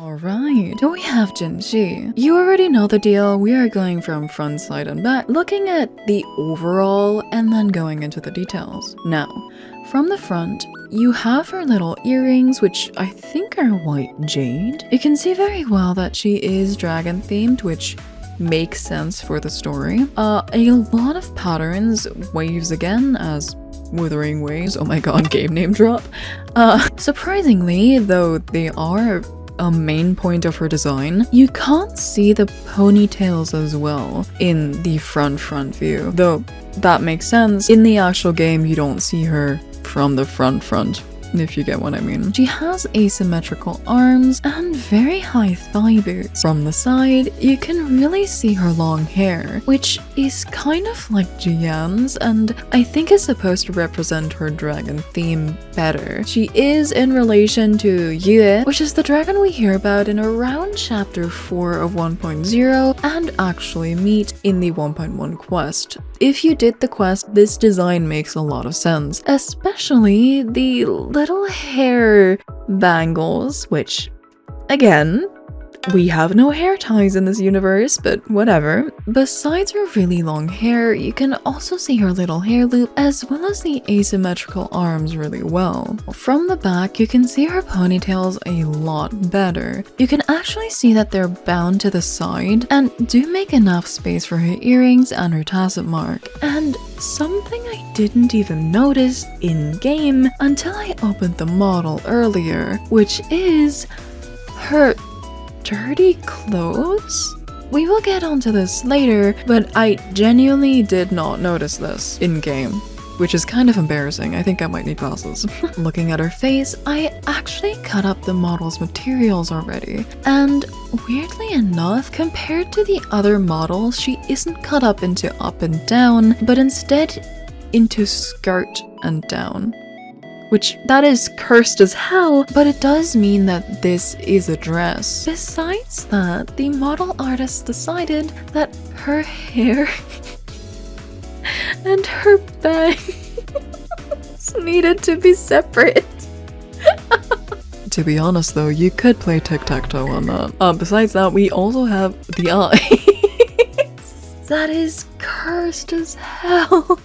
Alright, so we have Jinhsi. You already know the deal. We are going from front, side, and back, looking at the overall and then going into the details. Now, from the front, you have her little earrings, which I think are white jade. You can see very well that she is dragon themed, which makes sense for the story. A lot of patterns, waves again, as WutheringWaves. Oh my god, game name drop. Surprisingly, though they are a main point of her design, you can't see the ponytails as well in the front view, though that makes sense. In the actual game, you don't see her from the front, if you get what I mean. She has asymmetrical arms and very high thigh boots. From the side, you can really see her long hair, which is kind of like Jian's, and I think is supposed to represent her dragon theme better. She is in relation to Yue, which is the dragon we hear about in around chapter 4 of 1.0 and actually meet in the 1.1 quest. If you did the quest, this design makes a lot of sense, especially the little hair bangles, which, again, we have no hair ties in this universe, but whatever. Besides her really long hair, you can also see her little hair loop as well as the asymmetrical arms really well. From the back, you can see her ponytails a lot better. You can actually see that they're bound to the side and do make enough space for her earrings and her tassel mark. And something I didn't even notice in-game until I opened the model earlier, which is her dirty clothes? We will get onto this later, but I genuinely did not notice this in-game, which is kind of embarrassing. I think I might need glasses. Looking at her face, I actually cut up the model's materials already, and weirdly enough, compared to the other models, she isn't cut up into up and down, but instead into skirt and down. Which, that is cursed as hell, but it does mean that this is a dress. Besides that, the model artist decided that her hair and her bangs needed to be separate. To be honest though, you could play tic-tac-toe on that. Besides that, we also have the eye. That is cursed as hell.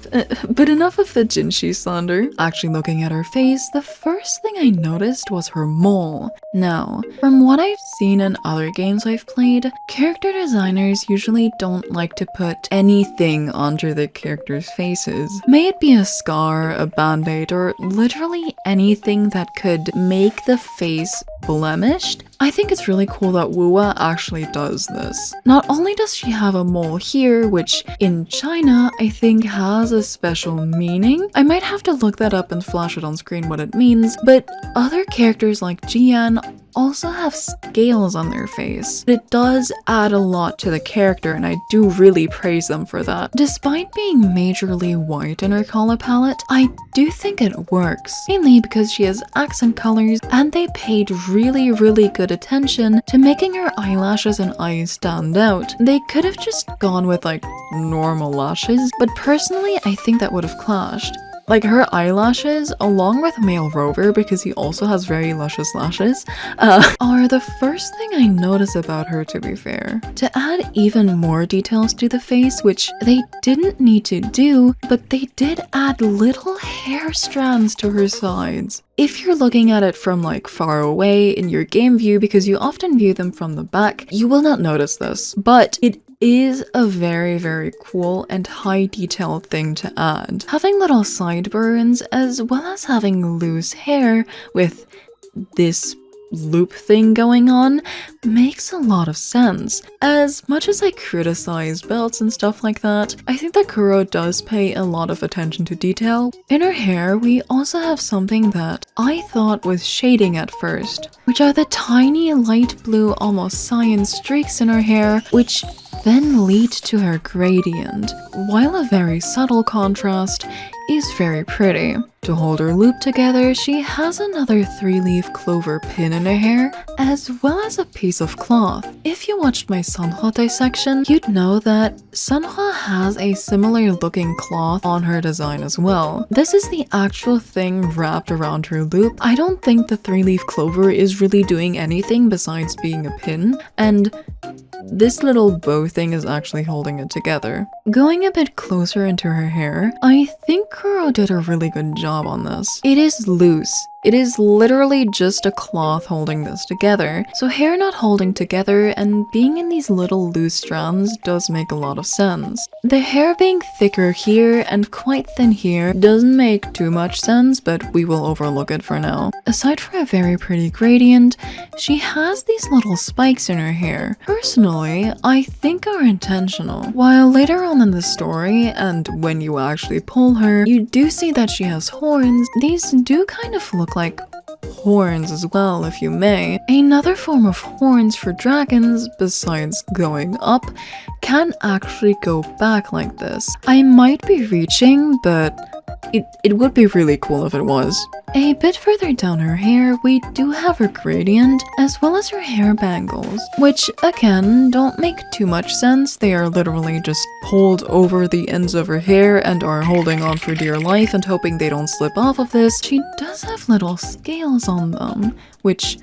But enough of the Jinhsi slander. Actually looking at her face, the first thing I noticed was her mole. Now, from what I've seen in other games I've played, character designers usually don't like to put anything onto their characters' faces. May it be a scar, a band-aid, or literally anything that could make the face blemished. I think it's really cool that Wuwa actually does this. Not only does she have a mole here, which in China I think has a special meaning. I might have to look that up and flash it on screen what it means, but other characters like Jian also have scales on their face. It does add a lot to the character, and I do really praise them for that. Despite being majorly white in her color palette, I do think it works, mainly because she has accent colors and they paid really good attention to making her eyelashes and eyes stand out. They could have just gone with like normal lashes, but personally I think that would have clashed. Like her eyelashes, along with Male Rover, because he also has very luscious lashes, are the first thing I notice about her, to be fair. To add even more details to the face, which they didn't need to do, but they did add little hair strands to her sides. If you're looking at it from like far away in your game view, because you often view them from the back, you will not notice this, but it is a very cool and high detail thing to add. Having little sideburns as well as having loose hair with this loop thing going on makes a lot of sense. As much as I criticize belts and stuff like that, I think that Kuro does pay a lot of attention to detail. In her hair, we also have something that I thought was shading at first, which are the tiny light blue almost cyan streaks in her hair, which then lead to her gradient, while a very subtle contrast is very pretty. To hold her loop together, she has another 3-leaf clover pin in her hair, as well as a piece of cloth. If you watched my Sunhwa dissection, you'd know that Sunhwa has a similar looking cloth on her design as well. This is the actual thing wrapped around her loop. I don't think the 3-leaf clover is really doing anything besides being a pin, and this little bow thing is actually holding it together. Going a bit closer into her hair, I think Kuro did a really good job on this. It is loose. It is literally just a cloth holding this together. So hair not holding together and being in these little loose strands does make a lot of sense. The hair being thicker here and quite thin here doesn't make too much sense, but we will overlook it for now. Aside from a very pretty gradient, she has these little spikes in her hair. Personally, I think are intentional. While later on in the story, and when you actually pull her, you do see that she has horns. These do kind of look like horns as well, if you may. Another form of horns for dragons, besides going up, can actually go back like this. I might be reaching, but it would be really cool if it was. A bit further down her hair, we do have her gradient, as well as her hair bangles, which again, don't make too much sense. They are literally just pulled over the ends of her hair and are holding on for dear life and hoping they don't slip off of this. She does have little scales on them, which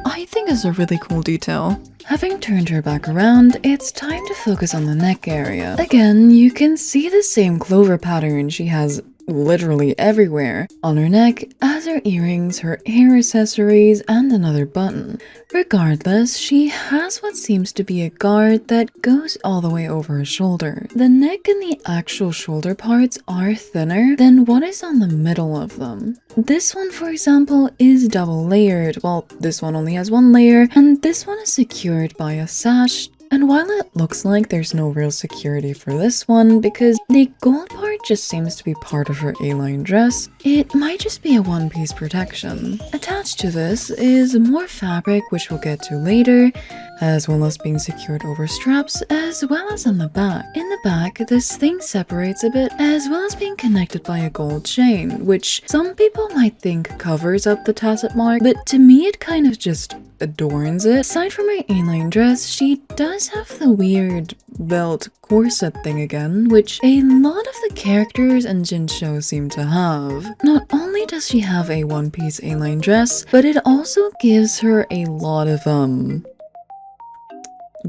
I think is a really cool detail. Having turned her back around, it's time to focus on the neck area. Again, you can see the same clover pattern she has literally everywhere on her neck, as her earrings, her hair accessories, and another button. Regardless, she has what seems to be a guard that goes all the way over her shoulder. The neck and the actual shoulder parts are thinner than what is on the middle of them. This one, for example, is double layered, while this one only has one layer, and this one is secured by a sash. And while it looks like there's no real security for this one because the gold part just seems to be part of her A-line dress, it might just be a one-piece protection. Attached to this is more fabric, which we'll get to later, as well as being secured over straps, as well as on the back. In the back, this thing separates a bit, as well as being connected by a gold chain, which some people might think covers up the tacit mark, but to me it kind of just adorns it. Aside from her A-line dress, she does have the weird belt corset thing again, which a lot of the characters in Jinhsi seem to have. Not only does she have a one-piece A-line dress, but it also gives her a lot of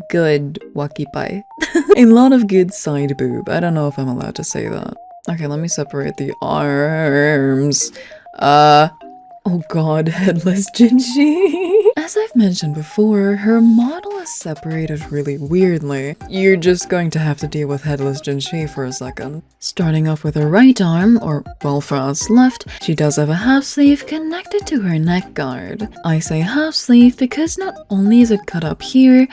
good wakipai. A lot of good side boob. I don't know if I'm allowed to say that. Okay, let me separate the arms. Oh god, headless Jinhsi. As I've mentioned before, her model is separated really weirdly. You're just going to have to deal with headless Jinhsi for a second. Starting off with her right arm, or well for us left, she does have a half sleeve connected to her neck guard. I say half sleeve because not only is it cut up here,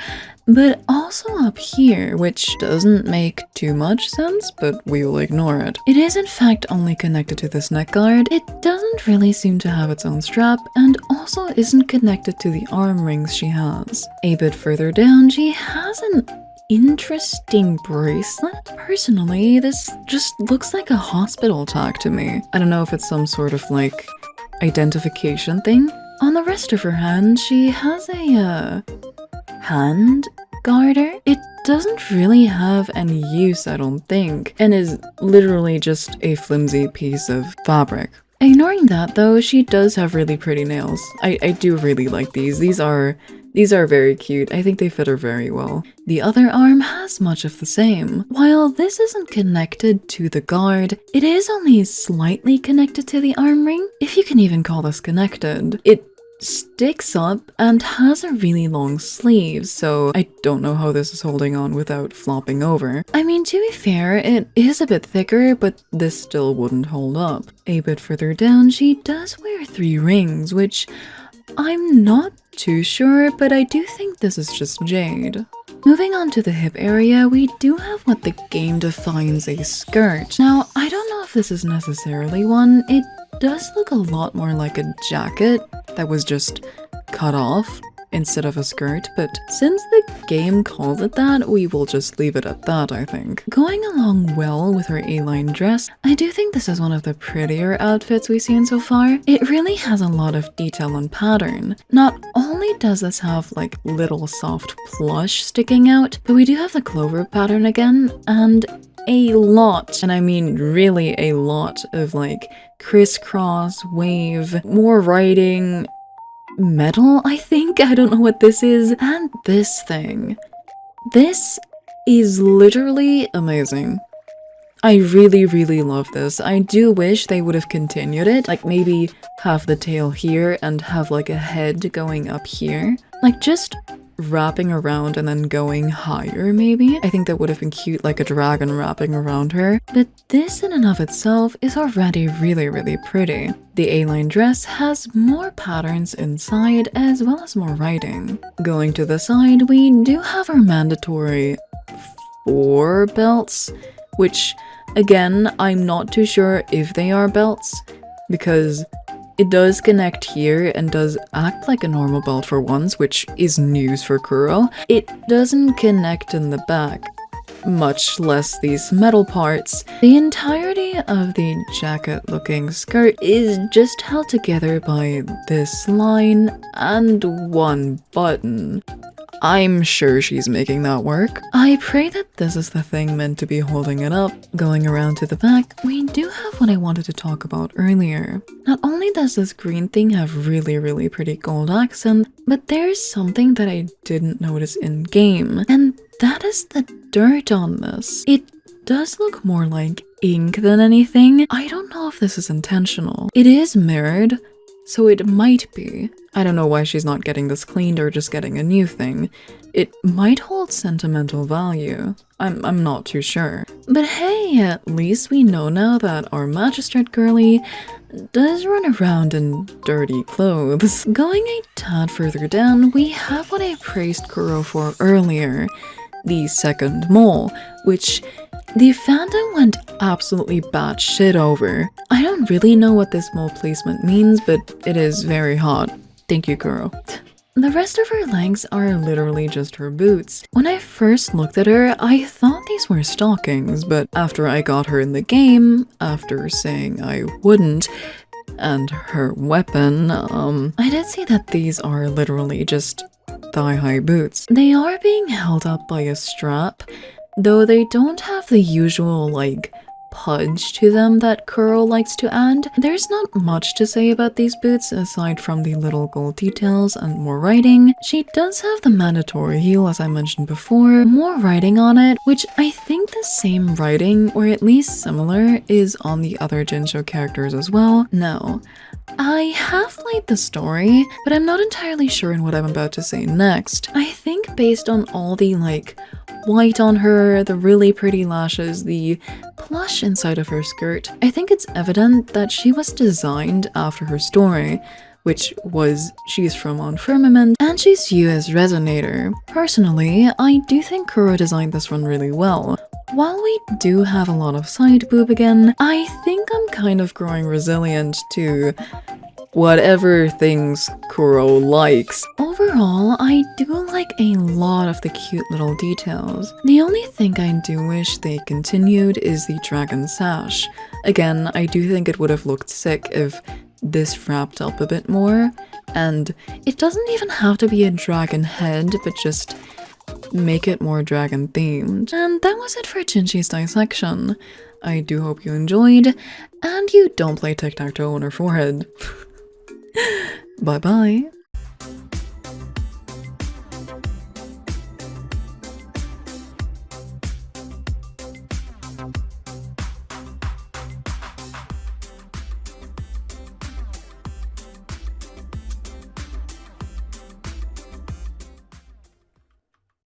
but also up here, which doesn't make too much sense, but we will ignore it. It is in fact only connected to this neck guard. It doesn't really seem to have its own strap, and also isn't connected to the arm rings she has. A bit further down, she has an interesting bracelet. Personally, this just looks like a hospital tag to me. I don't know if it's some sort of like identification thing. On the rest of her hand, she has a hand garter. It doesn't really have any use, I don't think, and is literally just a flimsy piece of fabric. Ignoring that though, she does have really pretty nails. I do really like these. These are very cute. I think they fit her very well. The other arm has much of the same. While this isn't connected to the guard, it is only slightly connected to the arm ring, if you can even call this connected. It sticks up and has a really long sleeve, so I don't know how this is holding on without flopping over. I mean, to be fair, it is a bit thicker, but this still wouldn't hold up. A bit further down, she does wear 3 rings, which I'm not too sure, but I do think this is just jade. Moving on to the hip area, we do have what the game defines a skirt. Now, I don't know if this is necessarily one. It does look a lot more like a jacket that was just cut off. instead of a skirt, but since the game calls it that, we will just leave it at that, I think. Going along well with her A-line dress, I do think this is one of the prettier outfits we've seen so far. It really has a lot of detail and pattern. Not only does this have like little soft plush sticking out, but we do have the clover pattern again, and a lot, and I mean really a lot, of like crisscross, wave, more writing, metal, I think? I don't know what this is. And this thing. This is literally amazing. I really, really love this. I do wish they would have continued it. Like maybe have the tail here and have like a head going up here. Like just wrapping around and then going higher maybe. I think that would have been cute, like a dragon wrapping around her. But this in and of itself is already really, really pretty. The A-line dress has more patterns inside as well as more writing. Going to the side, we do have our mandatory 4 belts, which again, I'm not too sure if they are belts because it does connect here and does act like a normal belt for once, which is news for Kuro. It doesn't connect in the back, much less these metal parts. The entirety of the jacket-looking skirt is just held together by this line and one button. I'm sure she's making that work. I pray that this is the thing meant to be holding it up. Going around to the back, we do have what I wanted to talk about earlier. Not only does this green thing have really, really pretty gold accent, but there's something that I didn't notice in game, and that is the dirt on this. It does look more like ink than anything. I don't know if this is intentional. It is mirrored, so it might be. I don't know why she's not getting this cleaned or just getting a new thing. It might hold sentimental value. I'm not too sure. But hey, at least we know now that our magistrate girlie does run around in dirty clothes. Going a tad further down, we have what I praised Kuro for earlier, the second mole, which the fandom went absolutely batshit over. I don't really know what this mole placement means, but it is very hot. Thank you, Kuro. The rest of her legs are literally just her boots. When I first looked at her, I thought these were stockings, but after I got her in the game, after saying I wouldn't, and her weapon, I did see that these are literally just thigh-high boots. They are being held up by a strap, though they don't have the usual, like, pudge to them that Kuro likes to add. There's not much to say about these boots aside from the little gold details and more writing. She does have the mandatory heel, as I mentioned before, more writing on it, which I think the same writing, or at least similar, is on the other Jinhsi characters as well. Now, I have played the story, but I'm not entirely sure in what I'm about to say next. I think based on all the, like, white on her, the really pretty lashes, the plush inside of her skirt, I think it's evident that she was designed after her story, which was she's from On Firmament and she's US Resonator. Personally, I do think Kuro designed this one really well. While we do have a lot of side boob again, I think I'm kind of growing resilient to whatever things Kuro likes. Overall, I do like a lot of the cute little details. The only thing I do wish they continued is the dragon sash. Again, I do think it would have looked sick if this wrapped up a bit more, and it doesn't even have to be a dragon head, but just make it more dragon themed. And that was it for Jinhsi's dissection. I do hope you enjoyed, and you don't play tic-tac-toe on her forehead. Bye bye.